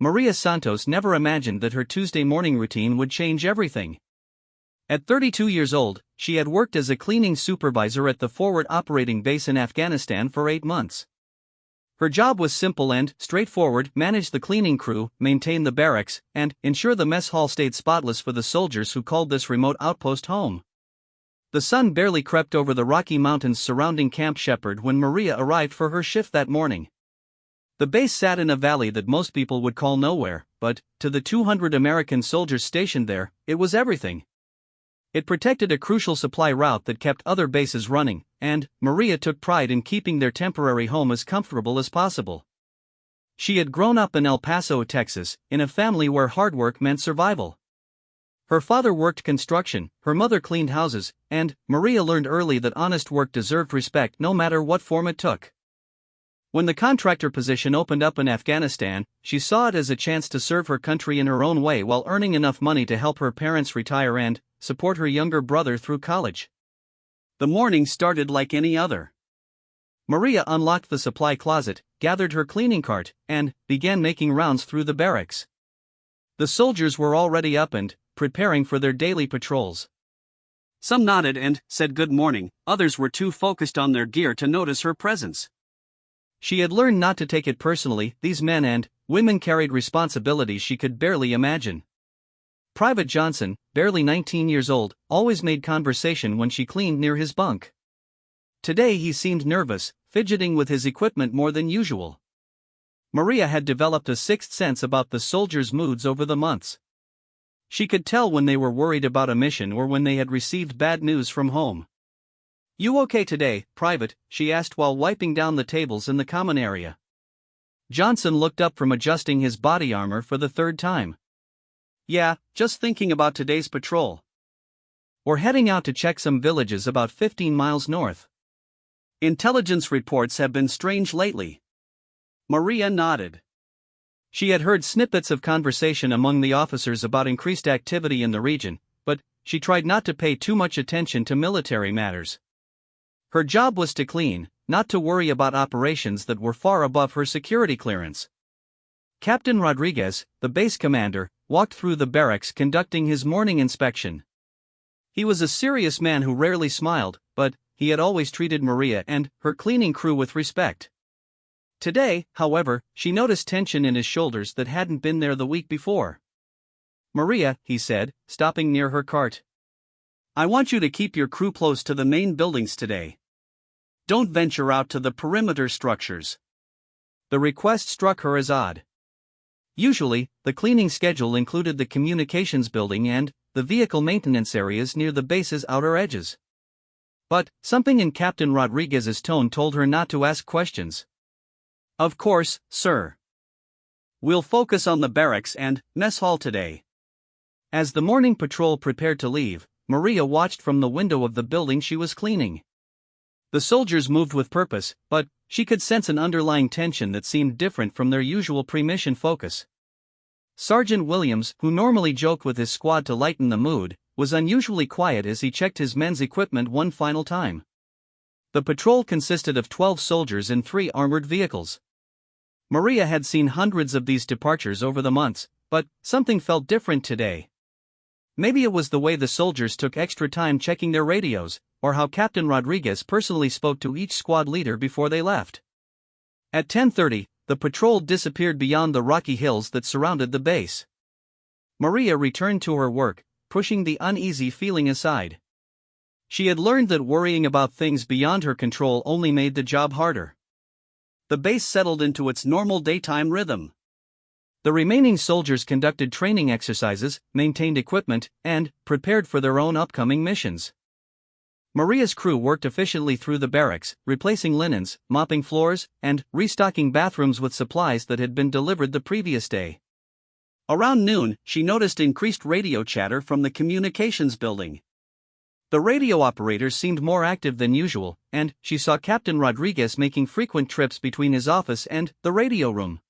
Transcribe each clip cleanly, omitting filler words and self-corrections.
Maria Santos never imagined that her Tuesday morning routine would change everything. At 32 years old, she had worked as a cleaning supervisor at the forward operating base in Afghanistan for 8 months. Her job was simple and straightforward: manage the cleaning crew, maintain the barracks, and ensure the mess hall stayed spotless for the soldiers who called this remote outpost home. The sun barely crept over the Rocky Mountains surrounding Camp Shepherd when Maria arrived for her shift that morning. The base sat in a valley that most people would call nowhere, but, to the 200 American soldiers stationed there, it was everything. It protected a crucial supply route that kept other bases running, and Maria took pride in keeping their temporary home as comfortable as possible. She had grown up in El Paso, Texas, in a family where hard work meant survival. Her father worked construction, her mother cleaned houses, and Maria learned early that honest work deserved respect no matter what form it took. When the contractor position opened up in Afghanistan, she saw it as a chance to serve her country in her own way while earning enough money to help her parents retire and support her younger brother through college. The morning started like any other. Maria unlocked the supply closet, gathered her cleaning cart, and began making rounds through the barracks. The soldiers were already up and preparing for their daily patrols. Some nodded and said good morning, others were too focused on their gear to notice her presence. She had learned not to take it personally. These men and women carried responsibilities she could barely imagine. Private Johnson, barely 19 years old, always made conversation when she cleaned near his bunk. Today he seemed nervous, fidgeting with his equipment more than usual. Maria had developed a sixth sense about the soldiers' moods over the months. She could tell when they were worried about a mission or when they had received bad news from home. "You okay today, Private?" she asked while wiping down the tables in the common area. Johnson looked up from adjusting his body armor for the third time. "Yeah, just thinking about today's patrol. We're heading out to check some villages about 15 miles north. Intelligence reports have been strange lately." Maria nodded. She had heard snippets of conversation among the officers about increased activity in the region, but she tried not to pay too much attention to military matters. Her job was to clean, not to worry about operations that were far above her security clearance. Captain Rodriguez, the base commander, walked through the barracks conducting his morning inspection. He was a serious man who rarely smiled, but he had always treated Maria and her cleaning crew with respect. Today, however, she noticed tension in his shoulders that hadn't been there the week before. "Maria," he said, stopping near her cart, "I want you to keep your crew close to the main buildings today. Don't venture out to the perimeter structures." The request struck her as odd. Usually, the cleaning schedule included the communications building and the vehicle maintenance areas near the base's outer edges. But something in Captain Rodriguez's tone told her not to ask questions. "Of course, sir. We'll focus on the barracks and mess hall today." As the morning patrol prepared to leave, Maria watched from the window of the building she was cleaning. The soldiers moved with purpose, but she could sense an underlying tension that seemed different from their usual pre-mission focus. Sergeant Williams, who normally joked with his squad to lighten the mood, was unusually quiet as he checked his men's equipment one final time. The patrol consisted of 12 soldiers in 3 armored vehicles. Maria had seen hundreds of these departures over the months, but something felt different today. Maybe it was the way the soldiers took extra time checking their radios, or how Captain Rodriguez personally spoke to each squad leader before they left. At 10:30, the patrol disappeared beyond the rocky hills that surrounded the base. Maria returned to her work, pushing the uneasy feeling aside. She had learned that worrying about things beyond her control only made the job harder. The base settled into its normal daytime rhythm. The remaining soldiers conducted training exercises, maintained equipment, and prepared for their own upcoming missions. Maria's crew worked efficiently through the barracks, replacing linens, mopping floors, and restocking bathrooms with supplies that had been delivered the previous day. Around noon, she noticed increased radio chatter from the communications building. The radio operators seemed more active than usual, and she saw Captain Rodriguez making frequent trips between his office and the radio room.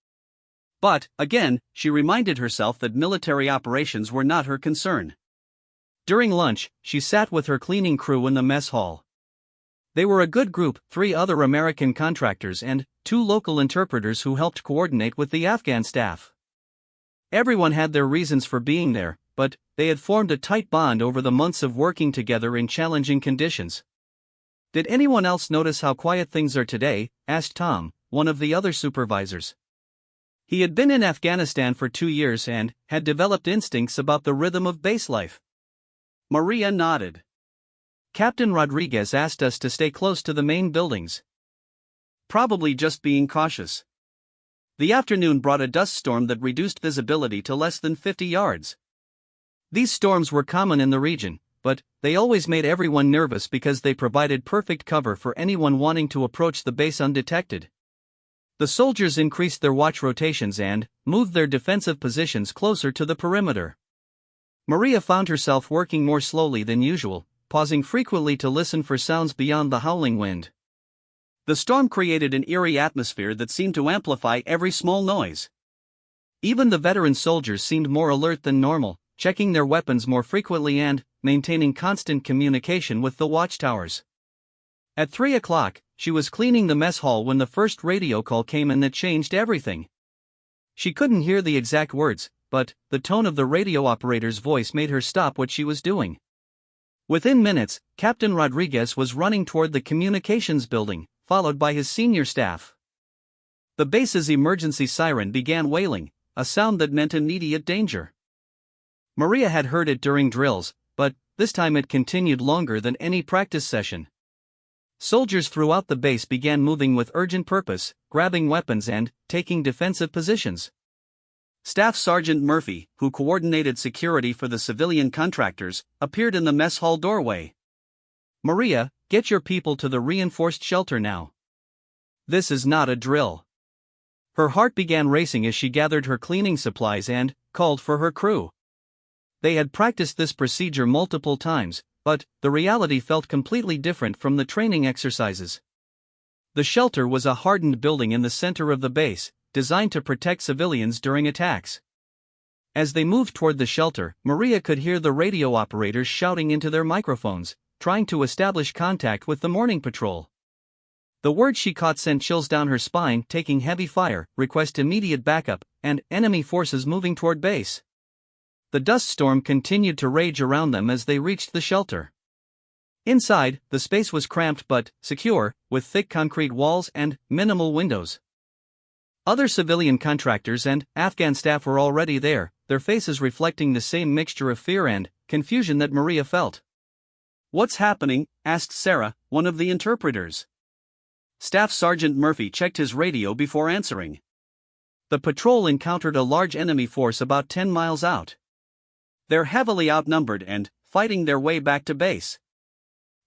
But, again, she reminded herself that military operations were not her concern. During lunch, she sat with her cleaning crew in the mess hall. They were a good group, 3 other American contractors and 2 local interpreters who helped coordinate with the Afghan staff. Everyone had their reasons for being there, but they had formed a tight bond over the months of working together in challenging conditions. "Did anyone else notice how quiet things are today?" asked Tom, one of the other supervisors. He had been in Afghanistan for 2 years and had developed instincts about the rhythm of base life. Maria nodded. "Captain Rodriguez asked us to stay close to the main buildings. Probably just being cautious." The afternoon brought a dust storm that reduced visibility to less than 50 yards. These storms were common in the region, but they always made everyone nervous because they provided perfect cover for anyone wanting to approach the base undetected. The soldiers increased their watch rotations and moved their defensive positions closer to the perimeter. Maria found herself working more slowly than usual, pausing frequently to listen for sounds beyond the howling wind. The storm created an eerie atmosphere that seemed to amplify every small noise. Even the veteran soldiers seemed more alert than normal, checking their weapons more frequently and maintaining constant communication with the watchtowers. At 3 o'clock, she was cleaning the mess hall when the first radio call came in that changed everything. She couldn't hear the exact words, but the tone of the radio operator's voice made her stop what she was doing. Within minutes, Captain Rodriguez was running toward the communications building, followed by his senior staff. The base's emergency siren began wailing, a sound that meant immediate danger. Maria had heard it during drills, but this time it continued longer than any practice session. Soldiers throughout the base began moving with urgent purpose, grabbing weapons and taking defensive positions. Staff Sergeant Murphy, who coordinated security for the civilian contractors, appeared in the mess hall doorway. "Maria, get your people to the reinforced shelter now. This is not a drill." Her heart began racing as she gathered her cleaning supplies and called for her crew. They had practiced this procedure multiple times, but the reality felt completely different from the training exercises. The shelter was a hardened building in the center of the base, designed to protect civilians during attacks. As they moved toward the shelter, Maria could hear the radio operators shouting into their microphones, trying to establish contact with the morning patrol. The words she caught sent chills down her spine: taking heavy fire, request immediate backup, and enemy forces moving toward base. The dust storm continued to rage around them as they reached the shelter. Inside, the space was cramped but secure, with thick concrete walls and minimal windows. Other civilian contractors and Afghan staff were already there, their faces reflecting the same mixture of fear and confusion that Maria felt. "What's happening?" asked Sarah, one of the interpreters. Staff Sergeant Murphy checked his radio before answering. The patrol encountered a large enemy force about 10 miles out. "They're heavily outnumbered and fighting their way back to base.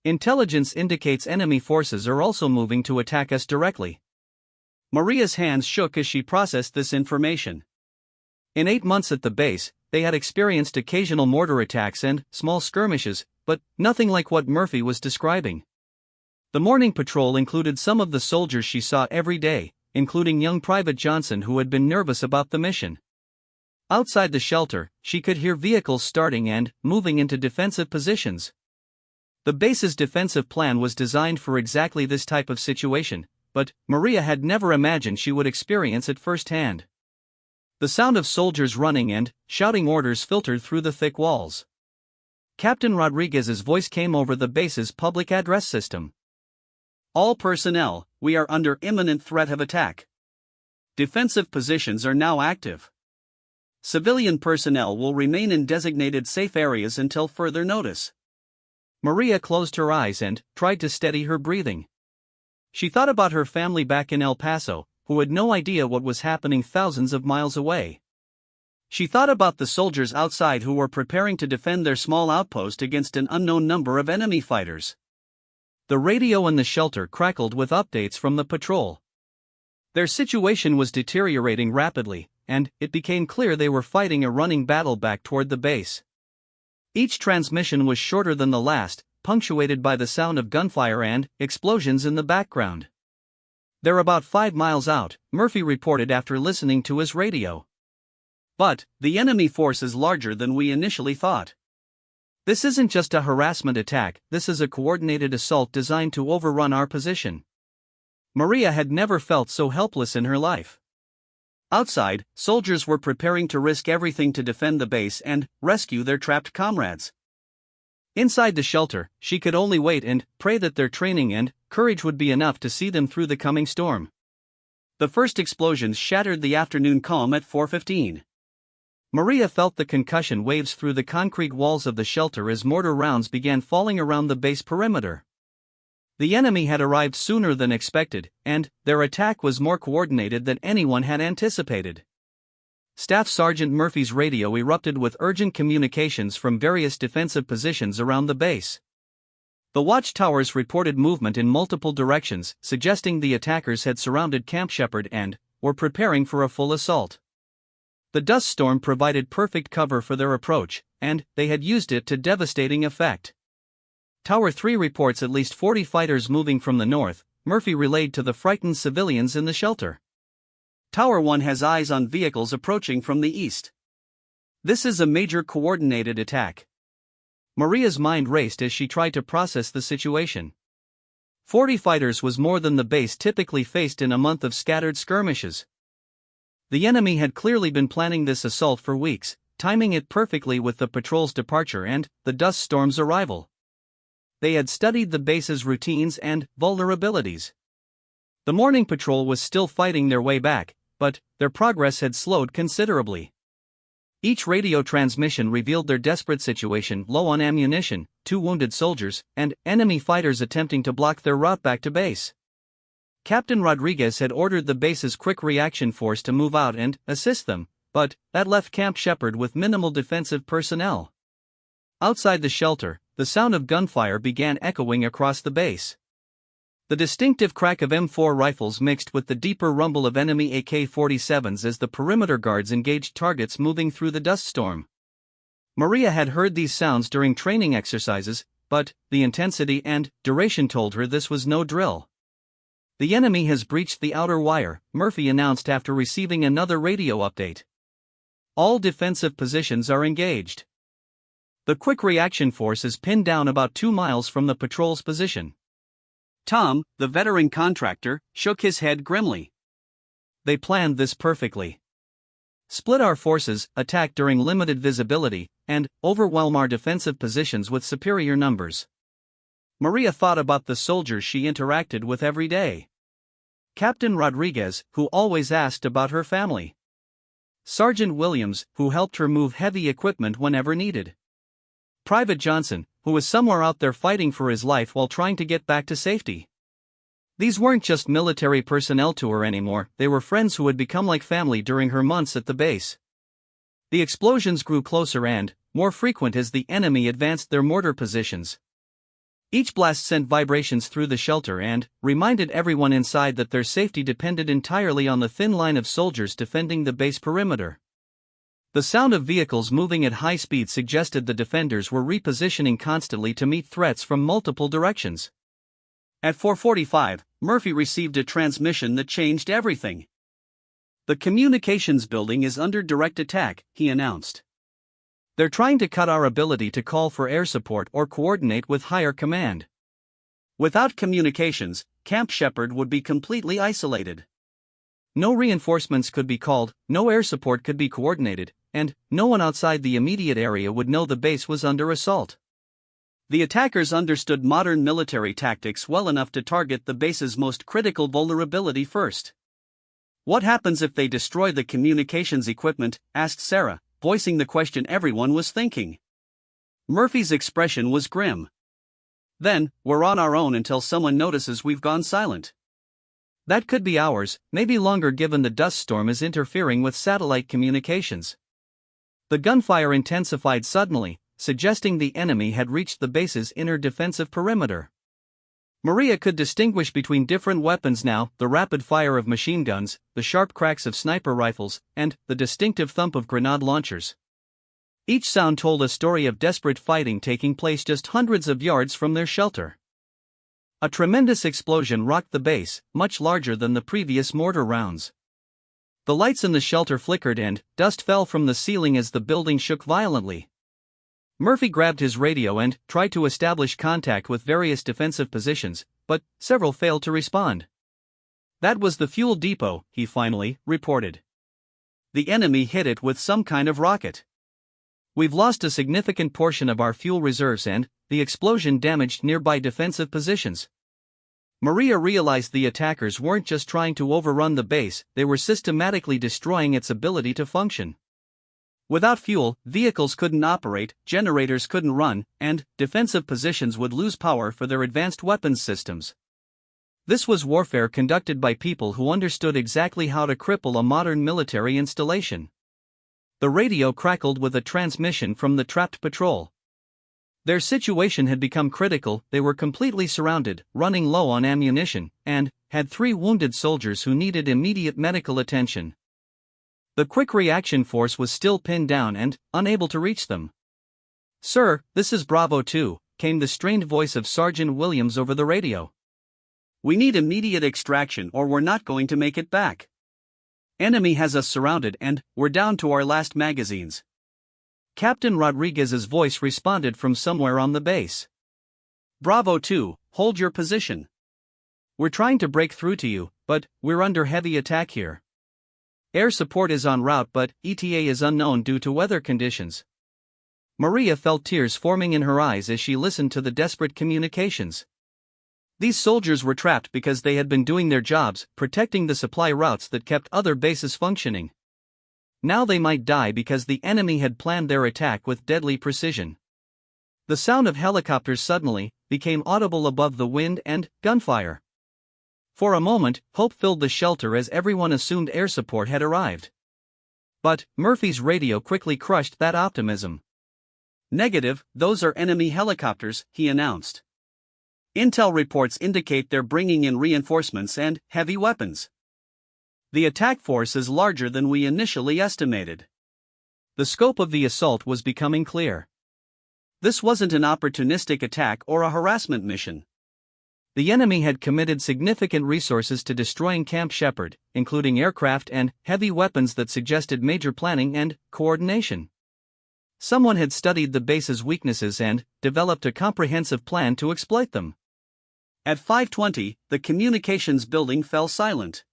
Intelligence indicates enemy forces are also moving to attack us directly." Maria's hands shook as she processed this information. In 8 months at the base, they had experienced occasional mortar attacks and small skirmishes, but nothing like what Murphy was describing. The morning patrol included some of the soldiers she saw every day, including young Private Johnson, who had been nervous about the mission. Outside the shelter, she could hear vehicles starting and moving into defensive positions. The base's defensive plan was designed for exactly this type of situation, but Maria had never imagined she would experience it firsthand. The sound of soldiers running and shouting orders filtered through the thick walls. Captain Rodriguez's voice came over the base's public address system. "All personnel, we are under imminent threat of attack. Defensive positions are now active. Civilian personnel will remain in designated safe areas until further notice." Maria closed her eyes and tried to steady her breathing. She thought about her family back in El Paso, who had no idea what was happening thousands of miles away. She thought about the soldiers outside who were preparing to defend their small outpost against an unknown number of enemy fighters. The radio in the shelter crackled with updates from the patrol. Their situation was deteriorating rapidly, and it became clear they were fighting a running battle back toward the base. Each transmission was shorter than the last, punctuated by the sound of gunfire and explosions in the background. "They're about 5 miles out," Murphy reported after listening to his radio. "But the enemy force is larger than we initially thought. This isn't just a harassment attack, this is a coordinated assault designed to overrun our position." Maria had never felt so helpless in her life. Outside, soldiers were preparing to risk everything to defend the base and rescue their trapped comrades. Inside the shelter, she could only wait and pray that their training and courage would be enough to see them through the coming storm. The first explosions shattered the afternoon calm at 4:15. Maria felt the concussion waves through the concrete walls of the shelter as mortar rounds began falling around the base perimeter. The enemy had arrived sooner than expected, and their attack was more coordinated than anyone had anticipated. Staff Sergeant Murphy's radio erupted with urgent communications from various defensive positions around the base. The watchtowers reported movement in multiple directions, suggesting the attackers had surrounded Camp Shepherd and were preparing for a full assault. The dust storm provided perfect cover for their approach, and they had used it to devastating effect. Tower 3 reports at least 40 fighters moving from the north, Murphy relayed to the frightened civilians in the shelter. Tower 1 has eyes on vehicles approaching from the east. This is a major coordinated attack. Maria's mind raced as she tried to process the situation. 40 fighters was more than the base typically faced in a month of scattered skirmishes. The enemy had clearly been planning this assault for weeks, timing it perfectly with the patrol's departure and the dust storm's arrival. They had studied the base's routines and vulnerabilities. The morning patrol was still fighting their way back, but their progress had slowed considerably. Each radio transmission revealed their desperate situation: low on ammunition, 2 wounded soldiers, and enemy fighters attempting to block their route back to base. Captain Rodriguez had ordered the base's quick reaction force to move out and assist them, but that left Camp Shepherd with minimal defensive personnel. Outside the shelter, the sound of gunfire began echoing across the base. The distinctive crack of M4 rifles mixed with the deeper rumble of enemy AK-47s as the perimeter guards engaged targets moving through the dust storm. Maria had heard these sounds during training exercises, but the intensity and duration told her this was no drill. "The enemy has breached the outer wire," Murphy announced after receiving another radio update. "All defensive positions are engaged. The quick reaction force is pinned down about 2 miles from the patrol's position." Tom, the veteran contractor, shook his head grimly. "They planned this perfectly. Split our forces, attack during limited visibility, and overwhelm our defensive positions with superior numbers." Maria thought about the soldiers she interacted with every day. Captain Rodriguez, who always asked about her family. Sergeant Williams, who helped her move heavy equipment whenever needed. Private Johnson, who was somewhere out there fighting for his life while trying to get back to safety. These weren't just military personnel to her anymore, they were friends who had become like family during her months at the base. The explosions grew closer and more frequent as the enemy advanced their mortar positions. Each blast sent vibrations through the shelter and reminded everyone inside that their safety depended entirely on the thin line of soldiers defending the base perimeter. The sound of vehicles moving at high speed suggested the defenders were repositioning constantly to meet threats from multiple directions. At 4:45, Murphy received a transmission that changed everything. "The communications building is under direct attack," he announced. "They're trying to cut our ability to call for air support or coordinate with higher command. Without communications, Camp Shepherd would be completely isolated. No reinforcements could be called, no air support could be coordinated, and no one outside the immediate area would know the base was under assault." The attackers understood modern military tactics well enough to target the base's most critical vulnerability first. "What happens if they destroy the communications equipment?" asked Sarah, voicing the question everyone was thinking. Murphy's expression was grim. "Then, we're on our own until someone notices we've gone silent. That could be hours, maybe longer given the dust storm is interfering with satellite communications." The gunfire intensified suddenly, suggesting the enemy had reached the base's inner defensive perimeter. Maria could distinguish between different weapons now: the rapid fire of machine guns, the sharp cracks of sniper rifles, and the distinctive thump of grenade launchers. Each sound told a story of desperate fighting taking place just hundreds of yards from their shelter. A tremendous explosion rocked the base, much larger than the previous mortar rounds. The lights in the shelter flickered and dust fell from the ceiling as the building shook violently. Murphy grabbed his radio and tried to establish contact with various defensive positions, but several failed to respond. "That was the fuel depot," he finally reported. The enemy hit it with some kind of rocket. We've lost a significant portion of our fuel reserves and the explosion damaged nearby defensive positions. Maria realized the attackers weren't just trying to overrun the base, they were systematically destroying its ability to function. Without fuel, vehicles couldn't operate, generators couldn't run, and defensive positions would lose power for their advanced weapons systems. This was warfare conducted by people who understood exactly how to cripple a modern military installation. The radio crackled with a transmission from the trapped patrol. Their situation had become critical, they were completely surrounded, running low on ammunition, and had 3 wounded soldiers who needed immediate medical attention. The quick reaction force was still pinned down and unable to reach them. "Sir, this is Bravo 2, came the strained voice of Sergeant Williams over the radio. "We need immediate extraction or we're not going to make it back. Enemy has us surrounded and we're down to our last magazines." Captain Rodriguez's voice responded from somewhere on the base. "Bravo 2, hold your position. We're trying to break through to you, but we're under heavy attack here. Air support is en route but ETA is unknown due to weather conditions." Maria felt tears forming in her eyes as she listened to the desperate communications. These soldiers were trapped because they had been doing their jobs, protecting the supply routes that kept other bases functioning. Now they might die because the enemy had planned their attack with deadly precision. The sound of helicopters suddenly became audible above the wind and gunfire. For a moment, hope filled the shelter as everyone assumed air support had arrived. But Murphy's radio quickly crushed that optimism. "Negative, those are enemy helicopters," he announced. "Intel reports indicate they're bringing in reinforcements and heavy weapons. The attack force is larger than we initially estimated." The scope of the assault was becoming clear. This wasn't an opportunistic attack or a harassment mission. The enemy had committed significant resources to destroying Camp Shepherd, including aircraft and heavy weapons that suggested major planning and coordination. Someone had studied the base's weaknesses and developed a comprehensive plan to exploit them. At 5:20, the communications building fell silent.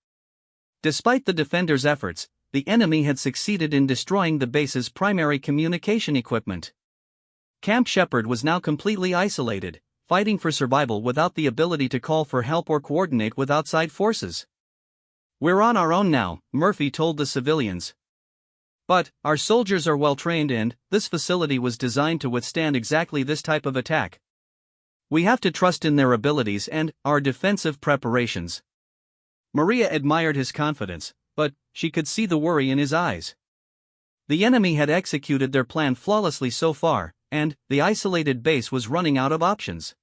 Despite the defenders' efforts, the enemy had succeeded in destroying the base's primary communication equipment. Camp Shepherd was now completely isolated, fighting for survival without the ability to call for help or coordinate with outside forces. "We're on our own now," Murphy told the civilians. "But our soldiers are well trained and this facility was designed to withstand exactly this type of attack. We have to trust in their abilities and our defensive preparations." Maria admired his confidence, but she could see the worry in his eyes. The enemy had executed their plan flawlessly so far, and the isolated base was running out of options.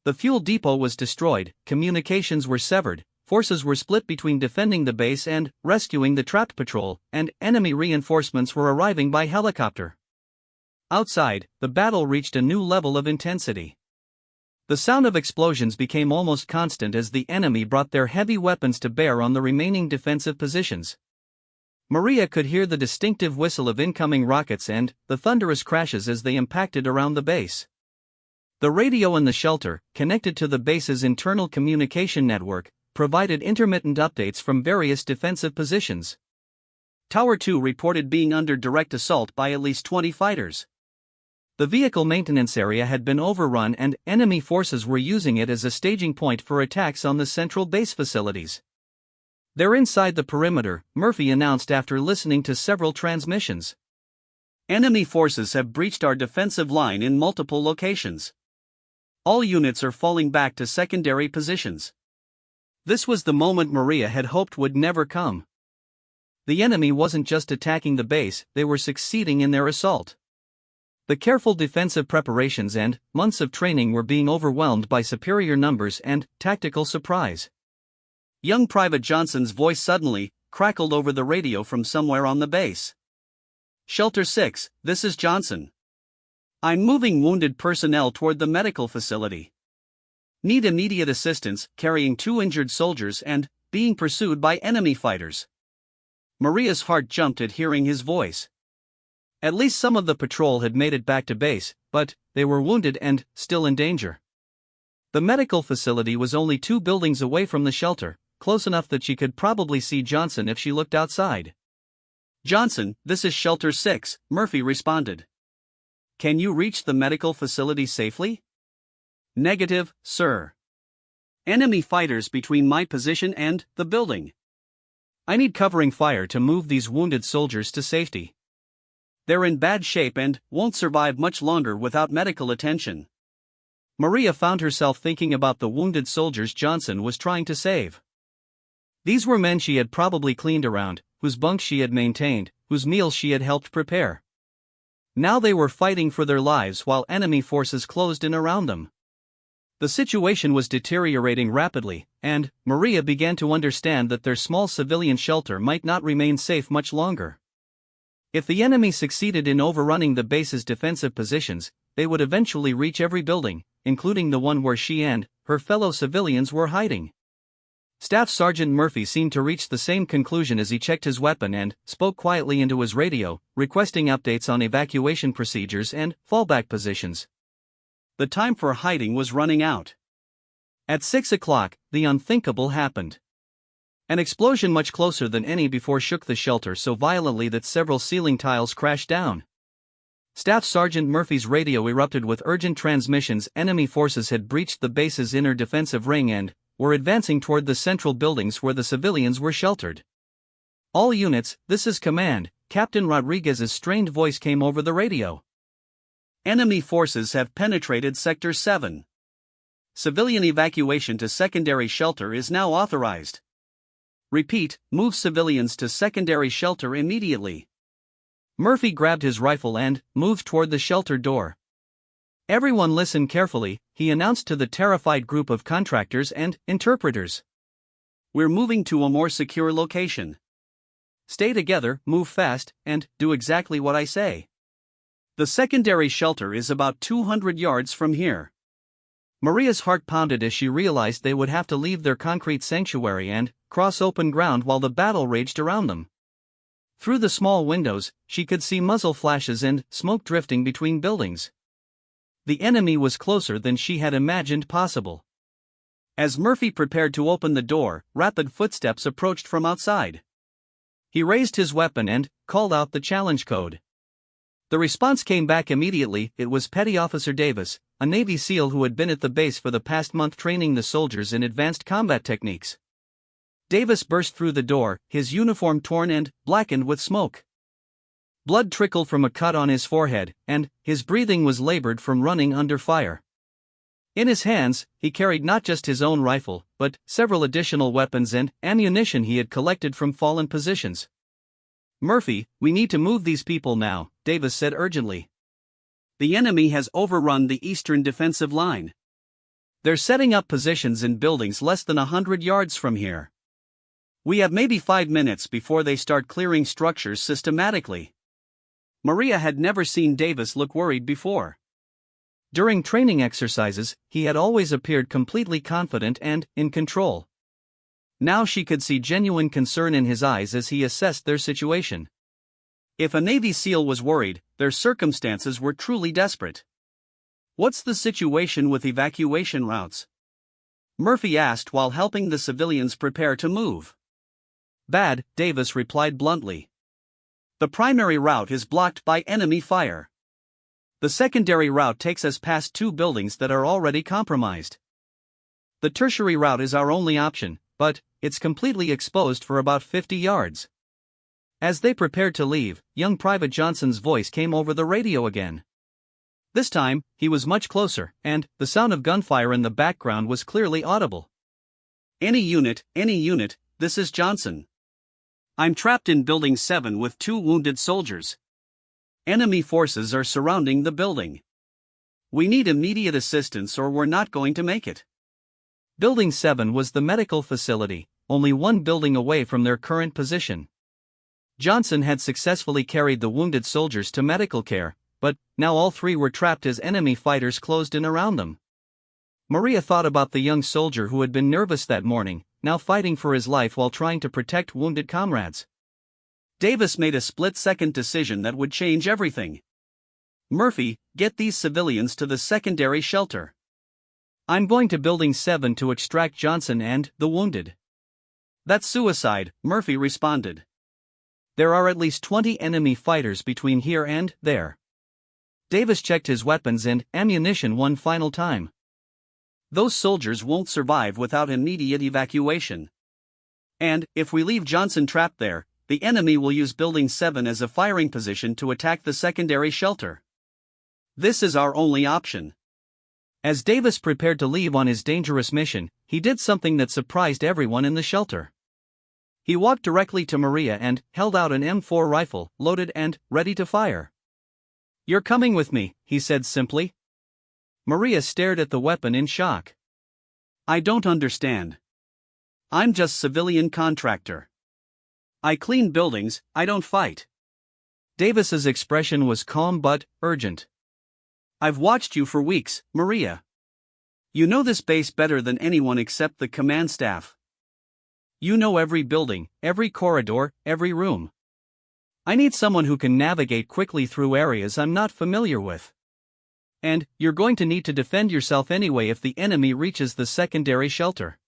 The fuel depot was destroyed, communications were severed, forces were split between defending the base and rescuing the trapped patrol, and enemy reinforcements were arriving by helicopter. Outside, the battle reached a new level of intensity. The sound of explosions became almost constant as the enemy brought their heavy weapons to bear on the remaining defensive positions. Maria could hear the distinctive whistle of incoming rockets and the thunderous crashes as they impacted around the base. The radio in the shelter, connected to the base's internal communication network, provided intermittent updates from various defensive positions. Tower 2 reported being under direct assault by at least 20 fighters. The vehicle maintenance area had been overrun and enemy forces were using it as a staging point for attacks on the central base facilities. "They're inside the perimeter," Murphy announced after listening to several transmissions. "Enemy forces have breached our defensive line in multiple locations. All units are falling back to secondary positions." This was the moment Maria had hoped would never come. The enemy wasn't just attacking the base, they were succeeding in their assault. The careful defensive preparations and months of training were being overwhelmed by superior numbers and tactical surprise. Young Private Johnson's voice suddenly crackled over the radio from somewhere on the base. "Shelter 6, this is Johnson. I'm moving wounded personnel toward the medical facility. Need immediate assistance, carrying 2 injured soldiers and being pursued by enemy fighters." Maria's heart jumped at hearing his voice. At least some of the patrol had made it back to base, but they were wounded and still in danger. The medical facility was only 2 buildings away from the shelter, close enough that she could probably see Johnson if she looked outside. "Johnson, this is Shelter 6, Murphy responded. "Can you reach the medical facility safely?" "Negative, sir. Enemy fighters between my position and the building. I need covering fire to move these wounded soldiers to safety. They're in bad shape and won't survive much longer without medical attention." Maria found herself thinking about the wounded soldiers Johnson was trying to save. These were men she had probably cleaned around, whose bunks she had maintained, whose meals she had helped prepare. Now they were fighting for their lives while enemy forces closed in around them. The situation was deteriorating rapidly, and Maria began to understand that their small civilian shelter might not remain safe much longer. If the enemy succeeded in overrunning the base's defensive positions, they would eventually reach every building, including the one where she and her fellow civilians were hiding. Staff Sergeant Murphy seemed to reach the same conclusion as he checked his weapon and spoke quietly into his radio, requesting updates on evacuation procedures and fallback positions. The time for hiding was running out. At 6 o'clock, the unthinkable happened. An explosion much closer than any before shook the shelter so violently that several ceiling tiles crashed down. Staff Sergeant Murphy's radio erupted with urgent transmissions. Enemy forces had breached the base's inner defensive ring and were advancing toward the central buildings where the civilians were sheltered. "All units, this is command," Captain Rodriguez's strained voice came over the radio. "Enemy forces have penetrated Sector 7. Civilian evacuation to secondary shelter is now authorized. Repeat, move civilians to secondary shelter immediately." Murphy grabbed his rifle and moved toward the shelter door. "Everyone listen carefully," he announced to the terrified group of contractors and interpreters. "We're moving to a more secure location. Stay together, move fast, and do exactly what I say. The secondary shelter is about 200 yards from here." Maria's heart pounded as she realized they would have to leave their concrete sanctuary and cross open ground while the battle raged around them. Through the small windows, she could see muzzle flashes and smoke drifting between buildings. The enemy was closer than she had imagined possible. As Murphy prepared to open the door, rapid footsteps approached from outside. He raised his weapon and called out the challenge code. The response came back immediately. It was Petty Officer Davis, a Navy SEAL who had been at the base for the past month training the soldiers in advanced combat techniques. Davis burst through the door, his uniform torn and blackened with smoke. Blood trickled from a cut on his forehead, and his breathing was labored from running under fire. In his hands, he carried not just his own rifle, but several additional weapons and ammunition he had collected from fallen positions. "Murphy, we need to move these people now," Davis said urgently. "The enemy has overrun the eastern defensive line. They're setting up positions in buildings less than 100 yards from here. We have maybe 5 minutes before they start clearing structures systematically." Maria had never seen Davis look worried before. During training exercises, he had always appeared completely confident and in control. Now she could see genuine concern in his eyes as he assessed their situation. If a Navy SEAL was worried, their circumstances were truly desperate. "What's the situation with evacuation routes?" Murphy asked while helping the civilians prepare to move. "Bad," Davis replied bluntly. "The primary route is blocked by enemy fire. The secondary route takes us past 2 buildings that are already compromised. The tertiary route is our only option, but it's completely exposed for about 50 yards. As they prepared to leave, young Private Johnson's voice came over the radio again. This time, he was much closer, and the sound of gunfire in the background was clearly audible. Any unit, this is Johnson. I'm trapped in Building 7 with 2 wounded soldiers. Enemy forces are surrounding the building. We need immediate assistance or we're not going to make it." Building 7 was the medical facility, only 1 building away from their current position. Johnson had successfully carried the wounded soldiers to medical care, but now all 3 were trapped as enemy fighters closed in around them. Maria thought about the young soldier who had been nervous that morning, now fighting for his life while trying to protect wounded comrades. Davis made a split-second decision that would change everything. "Murphy, get these civilians to the secondary shelter. I'm going to Building 7 to extract Johnson and the wounded." "That's suicide," Murphy responded. There are at least 20 enemy fighters between here and there. Davis checked his weapons and ammunition one final time. Those soldiers won't survive without immediate evacuation. And, if we leave Johnson trapped there, the enemy will use Building 7 as a firing position to attack the secondary shelter. This is our only option. As Davis prepared to leave on his dangerous mission, he did something that surprised everyone in the shelter. He walked directly to Maria and held out an M4 rifle, loaded and ready to fire. "You're coming with me," he said simply. Maria stared at the weapon in shock. "I don't understand. I'm just civilian contractor. I clean buildings, I don't fight." Davis's expression was calm but urgent. "I've watched you for weeks, Maria. You know this base better than anyone except the command staff. You know every building, every corridor, every room. I need someone who can navigate quickly through areas I'm not familiar with. And you're going to need to defend yourself anyway if the enemy reaches the secondary shelter."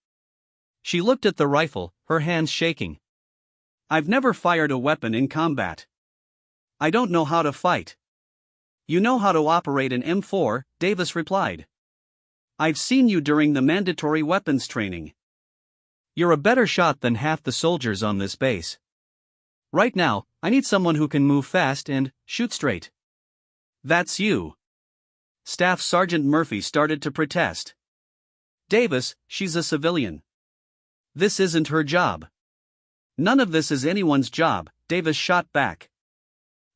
She looked at the rifle, her hands shaking. "I've never fired a weapon in combat. I don't know how to fight." "You know how to operate an M4, Davis replied. "I've seen you during the mandatory weapons training. You're a better shot than half the soldiers on this base. Right now, I need someone who can move fast and shoot straight." "That's you." Staff Sergeant Murphy started to protest. "Davis, she's a civilian. This isn't her job." "None of this is anyone's job," Davis shot back.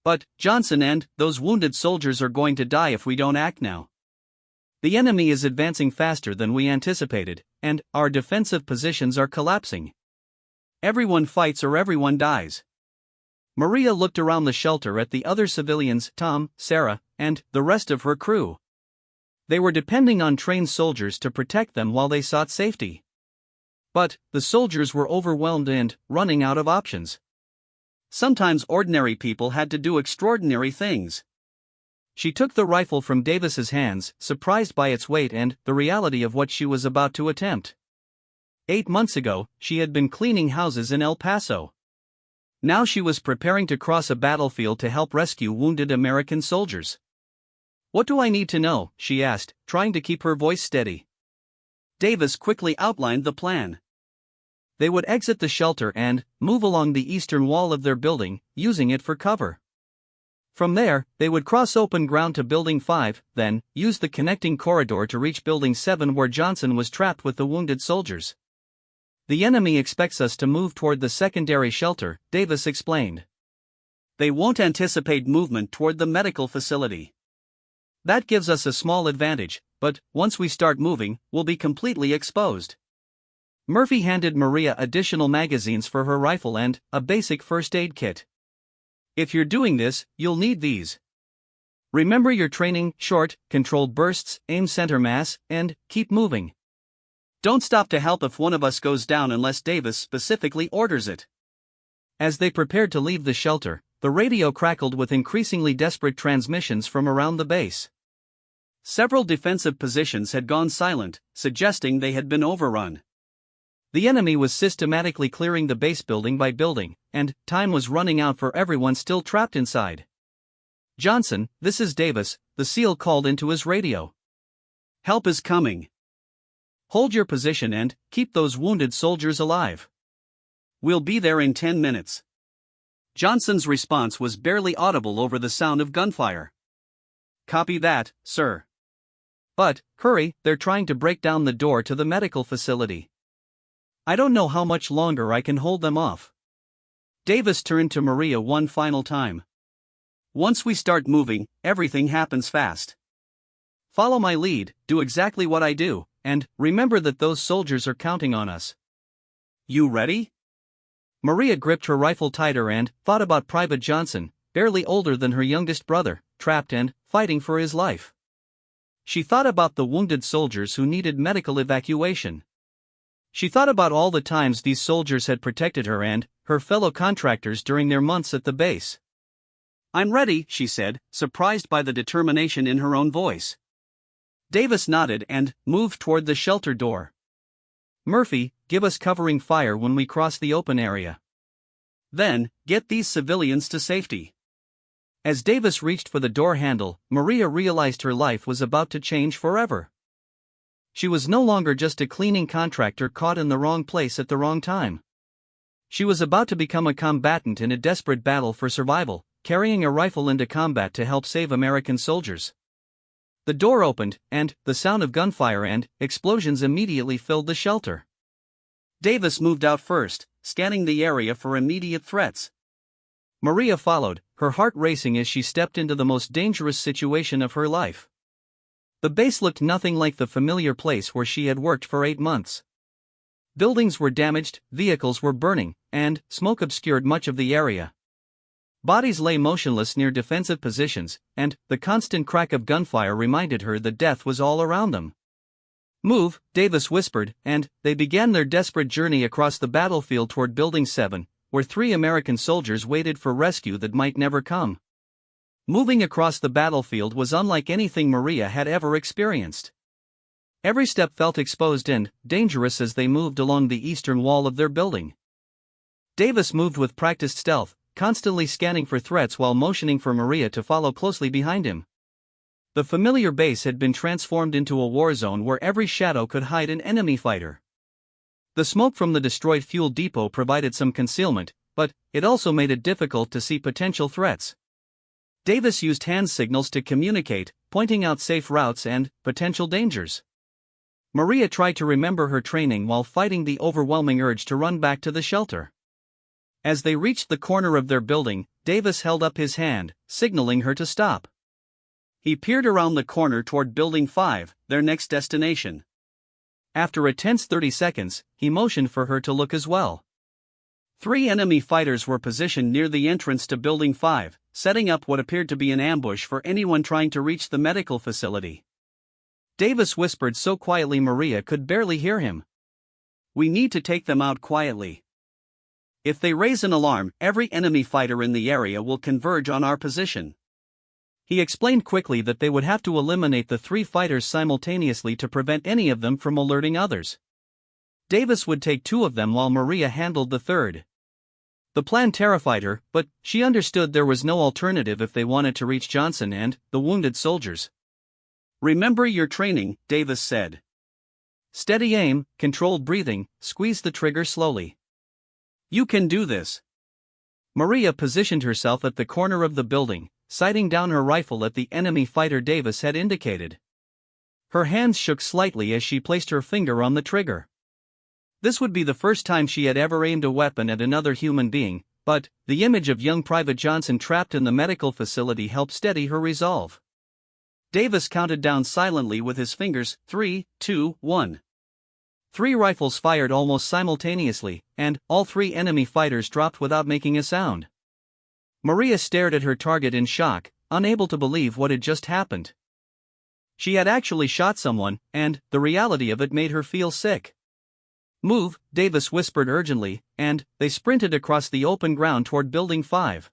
"But Johnson and those wounded soldiers are going to die if we don't act now. The enemy is advancing faster than we anticipated, and our defensive positions are collapsing. Everyone fights or everyone dies." Maria looked around the shelter at the other civilians, Tom, Sarah, and the rest of her crew. They were depending on trained soldiers to protect them while they sought safety. But the soldiers were overwhelmed and running out of options. Sometimes ordinary people had to do extraordinary things. She took the rifle from Davis's hands, surprised by its weight and the reality of what she was about to attempt. 8 months ago, she had been cleaning houses in El Paso. Now she was preparing to cross a battlefield to help rescue wounded American soldiers. "What do I need to know?" she asked, trying to keep her voice steady. Davis quickly outlined the plan. They would exit the shelter and move along the eastern wall of their building, using it for cover. From there, they would cross open ground to Building 5, then use the connecting corridor to reach Building 7 where Johnson was trapped with the wounded soldiers. "The enemy expects us to move toward the secondary shelter," Davis explained. "They won't anticipate movement toward the medical facility. That gives us a small advantage, but once we start moving, we'll be completely exposed." Murphy handed Maria additional magazines for her rifle and a basic first aid kit. "If you're doing this, you'll need these. Remember your training: short, controlled bursts, aim center mass, and keep moving. Don't stop to help if one of us goes down unless Davis specifically orders it." As they prepared to leave the shelter, the radio crackled with increasingly desperate transmissions from around the base. Several defensive positions had gone silent, suggesting they had been overrun. The enemy was systematically clearing the base building by building, and time was running out for everyone still trapped inside. "Johnson, this is Davis," the SEAL called into his radio. "Help is coming. Hold your position and keep those wounded soldiers alive. We'll be there in 10 minutes. Johnson's response was barely audible over the sound of gunfire. "Copy that, sir." "But, hurry, they're trying to break down the door to the medical facility. I don't know how much longer I can hold them off." Davis turned to Maria one final time. "Once we start moving, everything happens fast. Follow my lead, do exactly what I do, and remember that those soldiers are counting on us. You ready?" Maria gripped her rifle tighter and thought about Private Johnson, barely older than her youngest brother, trapped and fighting for his life. She thought about the wounded soldiers who needed medical evacuation. She thought about all the times these soldiers had protected her and her fellow contractors during their months at the base. "I'm ready," she said, surprised by the determination in her own voice. Davis nodded and moved toward the shelter door. "Murphy, give us covering fire when we cross the open area." Then, get these civilians to safety. As Davis reached for the door handle, Maria realized her life was about to change forever. She was no longer just a cleaning contractor caught in the wrong place at the wrong time. She was about to become a combatant in a desperate battle for survival, carrying a rifle into combat to help save American soldiers. The door opened, and the sound of gunfire and explosions immediately filled the shelter. Davis moved out first, scanning the area for immediate threats. Maria followed, her heart racing as she stepped into the most dangerous situation of her life. The base looked nothing like the familiar place where she had worked for 8 months. Buildings were damaged, vehicles were burning, and smoke obscured much of the area. Bodies lay motionless near defensive positions, and the constant crack of gunfire reminded her that death was all around them. "Move," Davis whispered, and they began their desperate journey across the battlefield toward Building 7, where 3 American soldiers waited for rescue that might never come. Moving across the battlefield was unlike anything Maria had ever experienced. Every step felt exposed and dangerous as they moved along the eastern wall of their building. Davis moved with practiced stealth, constantly scanning for threats while motioning for Maria to follow closely behind him. The familiar base had been transformed into a war zone where every shadow could hide an enemy fighter. The smoke from the destroyed fuel depot provided some concealment, but it also made it difficult to see potential threats. Davis used hand signals to communicate, pointing out safe routes and potential dangers. Maria tried to remember her training while fighting the overwhelming urge to run back to the shelter. As they reached the corner of their building, Davis held up his hand, signaling her to stop. He peered around the corner toward Building 5, their next destination. After a tense 30 seconds, he motioned for her to look as well. 3 enemy fighters were positioned near the entrance to Building 5, setting up what appeared to be an ambush for anyone trying to reach the medical facility. Davis whispered so quietly Maria could barely hear him. "We need to take them out quietly. If they raise an alarm, every enemy fighter in the area will converge on our position." He explained quickly that they would have to eliminate the 3 fighters simultaneously to prevent any of them from alerting others. Davis would take 2 of them while Maria handled the 3rd. The plan terrified her, but she understood there was no alternative if they wanted to reach Johnson and the wounded soldiers. "Remember your training," Davis said. "Steady aim, controlled breathing, squeeze the trigger slowly. You can do this." Maria positioned herself at the corner of the building, sighting down her rifle at the enemy fighter Davis had indicated. Her hands shook slightly as she placed her finger on the trigger. This would be the first time she had ever aimed a weapon at another human being, but the image of young Private Johnson trapped in the medical facility helped steady her resolve. Davis counted down silently with his fingers, 3, 2, 1. 3 rifles fired almost simultaneously, and all 3 enemy fighters dropped without making a sound. Maria stared at her target in shock, unable to believe what had just happened. She had actually shot someone, and the reality of it made her feel sick. "Move," Davis whispered urgently, and they sprinted across the open ground toward Building 5.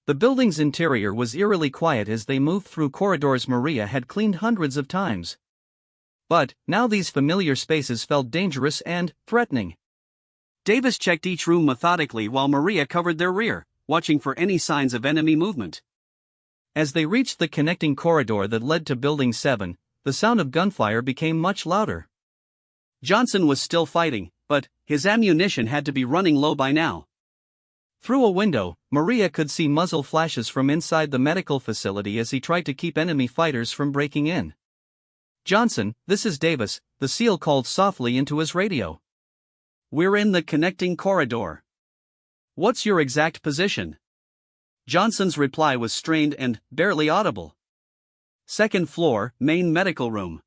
The building's interior was eerily quiet as they moved through corridors Maria had cleaned hundreds of times. But now these familiar spaces felt dangerous and threatening. Davis checked each room methodically while Maria covered their rear, watching for any signs of enemy movement. As they reached the connecting corridor that led to Building 7, the sound of gunfire became much louder. Johnson was still fighting, but his ammunition had to be running low by now. Through a window, Maria could see muzzle flashes from inside the medical facility as he tried to keep enemy fighters from breaking in. "Johnson, this is Davis," the SEAL called softly into his radio. "We're in the connecting corridor. What's your exact position?" Johnson's reply was strained and barely audible. "Second floor, main medical room.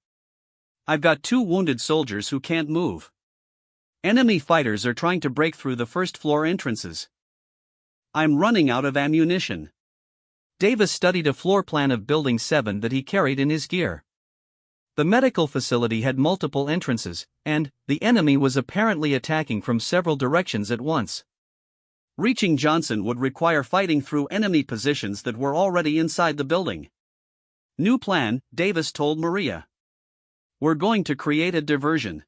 I've got 2 wounded soldiers who can't move. Enemy fighters are trying to break through the first floor entrances. I'm running out of ammunition." Davis studied a floor plan of Building 7 that he carried in his gear. The medical facility had multiple entrances, and the enemy was apparently attacking from several directions at once. Reaching Johnson would require fighting through enemy positions that were already inside the building. "New plan," Davis told Maria. "We're going to create a diversion.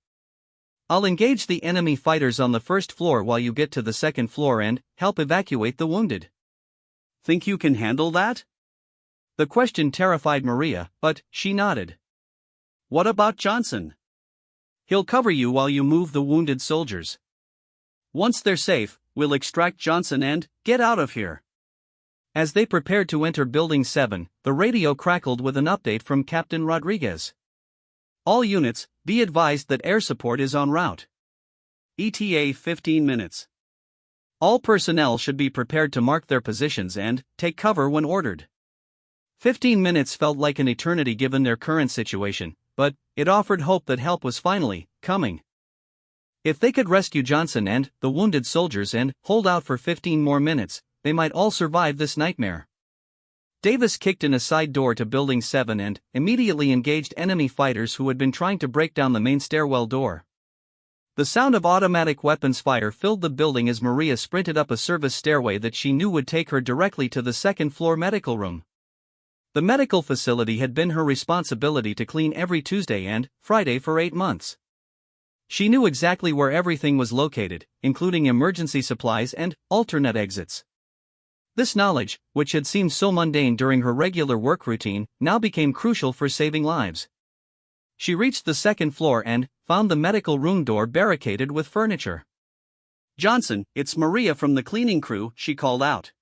I'll engage the enemy fighters on the first floor while you get to the second floor and help evacuate the wounded. Think you can handle that? The question terrified Maria, but she nodded. What about Johnson? He'll cover you while you move the wounded soldiers. Once they're safe, we'll extract Johnson and get out of here. As they prepared to enter Building 7, the radio crackled with an update from Captain Rodriguez. All units, be advised that air support is en route. ETA 15 minutes. All personnel should be prepared to mark their positions and take cover when ordered. 15 minutes felt like an eternity given their current situation, but it offered hope that help was finally coming. If they could rescue Johnson and the wounded soldiers and hold out for 15 more minutes, they might all survive this nightmare. Davis kicked in a side door to Building 7 and immediately engaged enemy fighters who had been trying to break down the main stairwell door. The sound of automatic weapons fire filled the building as Maria sprinted up a service stairway that she knew would take her directly to the second-floor medical room. The medical facility had been her responsibility to clean every Tuesday and Friday for 8 months. She knew exactly where everything was located, including emergency supplies and alternate exits. This knowledge, which had seemed so mundane during her regular work routine, now became crucial for saving lives. She reached the second floor and found the medical room door barricaded with furniture. Johnson, it's Maria from the cleaning crew, she called out.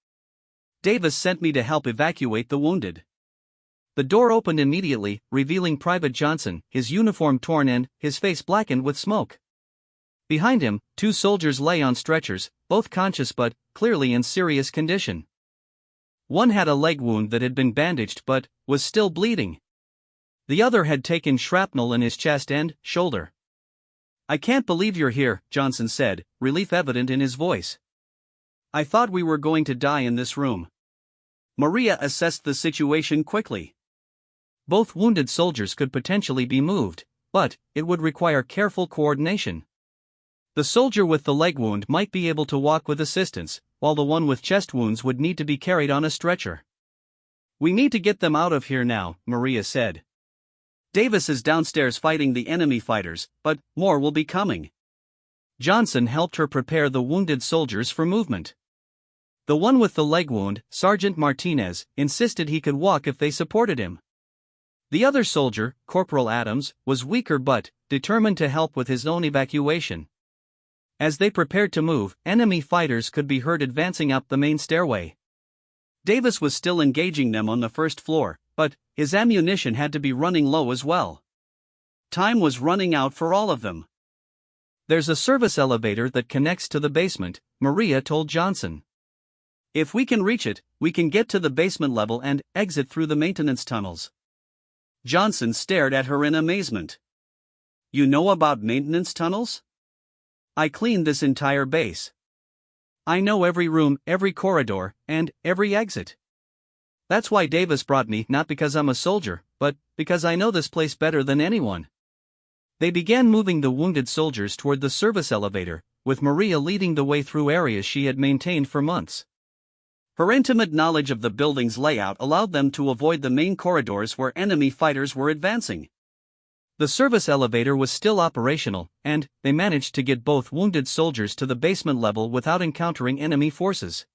Davis sent me to help evacuate the wounded. The door opened immediately, revealing Private Johnson, his uniform torn and his face blackened with smoke. Behind him, 2 soldiers lay on stretchers, both conscious but clearly in serious condition. One had a leg wound that had been bandaged but was still bleeding. The other had taken shrapnel in his chest and shoulder. I can't believe you're here, Johnson said, relief evident in his voice. I thought we were going to die in this room. Maria assessed the situation quickly. Both wounded soldiers could potentially be moved, but it would require careful coordination. The soldier with the leg wound might be able to walk with assistance, while the one with chest wounds would need to be carried on a stretcher. We need to get them out of here now, Maria said. Davis is downstairs fighting the enemy fighters, but more will be coming. Johnson helped her prepare the wounded soldiers for movement. The one with the leg wound, Sergeant Martinez, insisted he could walk if they supported him. The other soldier, Corporal Adams, was weaker but determined to help with his own evacuation. As they prepared to move, enemy fighters could be heard advancing up the main stairway. Davis was still engaging them on the first floor, but his ammunition had to be running low as well. Time was running out for all of them. There's a service elevator that connects to the basement, Maria told Johnson. If we can reach it, we can get to the basement level and exit through the maintenance tunnels. Johnson stared at her in amazement. You know about maintenance tunnels? I cleaned this entire base. I know every room, every corridor, and every exit. That's why Davis brought me, not because I'm a soldier, but because I know this place better than anyone. They began moving the wounded soldiers toward the service elevator, with Maria leading the way through areas she had maintained for months. Her intimate knowledge of the building's layout allowed them to avoid the main corridors where enemy fighters were advancing. The service elevator was still operational, and they managed to get both wounded soldiers to the basement level without encountering enemy forces.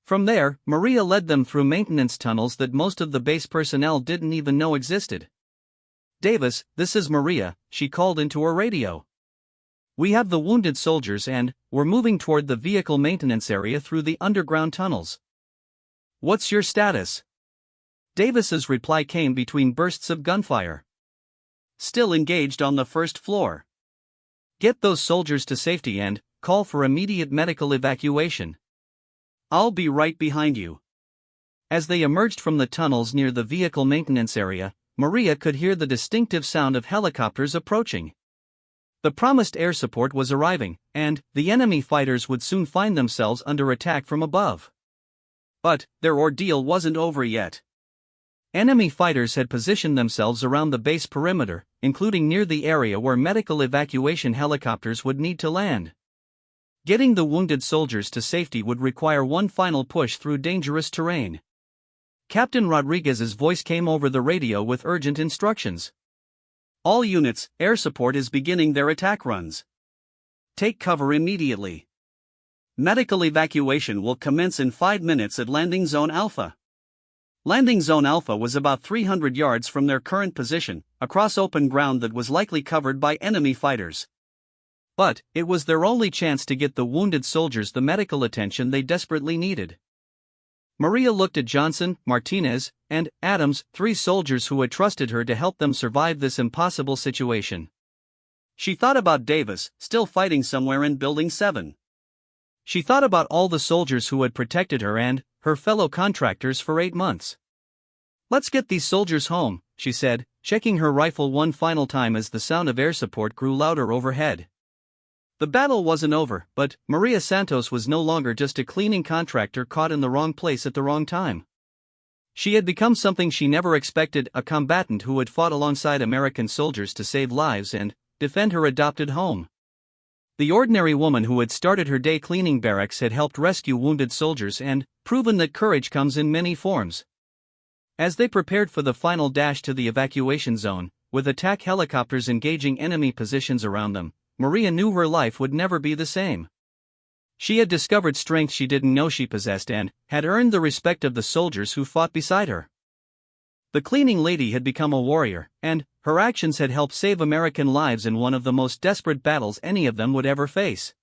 From there, Maria led them through maintenance tunnels that most of the base personnel didn't even know existed. Davis, this is Maria, she called into her radio. We have the wounded soldiers and we're moving toward the vehicle maintenance area through the underground tunnels. What's your status? Davis's reply came between bursts of gunfire. Still engaged on the first floor. Get those soldiers to safety and call for immediate medical evacuation. I'll be right behind you. As they emerged from the tunnels near the vehicle maintenance area, Maria could hear the distinctive sound of helicopters approaching. The promised air support was arriving, and the enemy fighters would soon find themselves under attack from above. But their ordeal wasn't over yet. Enemy fighters had positioned themselves around the base perimeter, including near the area where medical evacuation helicopters would need to land. Getting the wounded soldiers to safety would require one final push through dangerous terrain. Captain Rodriguez's voice came over the radio with urgent instructions. All units, air support is beginning their attack runs. Take cover immediately. Medical evacuation will commence in 5 minutes at Landing Zone Alpha. Landing Zone Alpha was about 300 yards from their current position, across open ground that was likely covered by enemy fighters. But it was their only chance to get the wounded soldiers the medical attention they desperately needed. Maria looked at Johnson, Martinez, and Adams, 3 soldiers who had trusted her to help them survive this impossible situation. She thought about Davis, still fighting somewhere in Building 7. She thought about all the soldiers who had protected her and her fellow contractors for 8 months. "Let's get these soldiers home," she said, checking her rifle one final time as the sound of air support grew louder overhead. The battle wasn't over, but Maria Santos was no longer just a cleaning contractor caught in the wrong place at the wrong time. She had become something she never expected, a combatant who had fought alongside American soldiers to save lives and defend her adopted home. The ordinary woman who had started her day cleaning barracks had helped rescue wounded soldiers and proven that courage comes in many forms. As they prepared for the final dash to the evacuation zone, with attack helicopters engaging enemy positions around them, Maria knew her life would never be the same. She had discovered strength she didn't know she possessed and had earned the respect of the soldiers who fought beside her. The cleaning lady had become a warrior, and her actions had helped save American lives in one of the most desperate battles any of them would ever face.